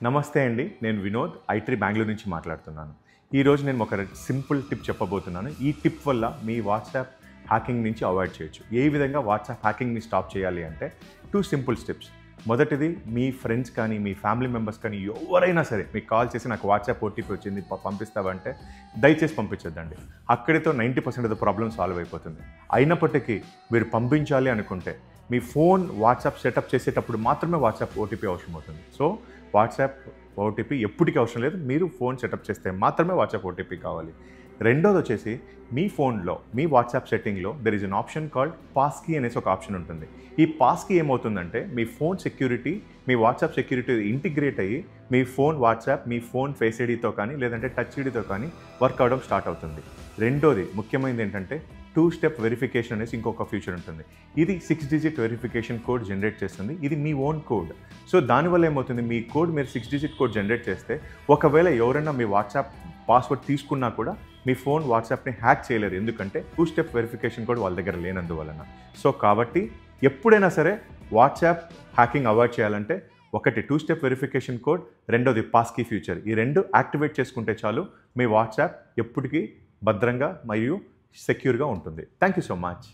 నమస్తే అండి. నేను వినోద్ ఐ3 బెంగుళూరు నుంచి మాట్లాడుతున్నాను. ఈరోజు నేను ఒక సింపుల్ టిప్ చెప్పబోతున్నాను. ఈ టిప్ వల్ల మీ వాట్సాప్ హ్యాకింగ్ నుంచి అవాయిడ్ చేయొచ్చు. ఏ విధంగా వాట్సాప్ హ్యాకింగ్‌ని స్టాప్ చేయాలి అంటే 2 సింపుల్ స్టెప్స్. మొదటిది, మీ ఫ్రెండ్స్ కానీ, మీ ఫ్యామిలీ మెంబర్స్ కానీ ఎవరైనా సరే మీకు కాల్ చేసి నాకు వాట్సాప్ ఓటీపీ వచ్చింది పంపిస్తావా అంటే దయచేసి పంపించొద్దండి. అక్కడితో 90% ఆఫ్ ద ప్రాబ్లమ్ సాల్వ్ అయిపోతుంది. అయినప్పటికీ మీరు పంపించాలి అనుకుంటే మీ ఫోన్ వాట్సాప్ సెటప్ చేసేటప్పుడు మాత్రమే వాట్సాప్ ఓటీపీ అవసరం అవుతుంది. సో వాట్సాప్ ఓటీపీ ఎప్పటికీ అవసరం లేదు. మీరు ఫోన్ సెటప్ చేస్తే మాత్రమే వాట్సాప్ ఓటీపీ కావాలి. రెండోది వచ్చేసి, మీ ఫోన్లో మీ వాట్సాప్ సెట్టింగ్లో there is an option called pass key అనేసి ఒక ఆప్షన్ ఉంటుంది. ఈ పాస్ కీ ఏమవుతుందంటే మీ ఫోన్ సెక్యూరిటీ, మీ వాట్సాప్ సెక్యూరిటీ ఇంటిగ్రేట్ అయ్యి మీ ఫోన్ వాట్సాప్, మీ ఫోన్ ఫేస్ ఐడీతో కానీ లేదంటే టచ్ ఐడీతో కానీ వర్క్ అవడం స్టార్ట్ అవుతుంది. రెండోది ముఖ్యమైనది ఏంటంటే 2 స్టెప్ వెరిఫికేషన్ అనేసి ఇంకొక ఫీచర్ ఉంటుంది. ఇది 6 డిజిట్ వెరిఫికేషన్ కోడ్ జనరేట్ చేస్తుంది. ఇది మీ ఓన్ కోడ్. సో దానివల్ల ఏమవుతుంది, మీ కోడ్ మీరు 6 డిజిట్ కోడ్ జనరేట్ చేస్తే ఒకవేళ ఎవరైనా మీ వాట్సాప్ పాస్వర్డ్ తీసుకున్నా కూడా మీ ఫోన్ వాట్సాప్ని హ్యాక్ చేయలేరు. ఎందుకంటే 2 స్టెప్ వెరిఫికేషన్ కోడ్ వాళ్ళ దగ్గర లేనందువలన. సో కాబట్టి ఎప్పుడైనా సరే వాట్సాప్ హ్యాకింగ్ అవాయిడ్ చేయాలంటే ఒకటి 2 స్టెప్ వెరిఫికేషన్ కోడ్, రెండోది పాస్ కీ ఫీచర్. ఈ రెండు యాక్టివేట్ చేసుకుంటే చాలు మీ వాట్సాప్ ఎప్పటికీ భద్రంగా మరియు సెక్యూర్గా ఉంటుంది. Thank you so much.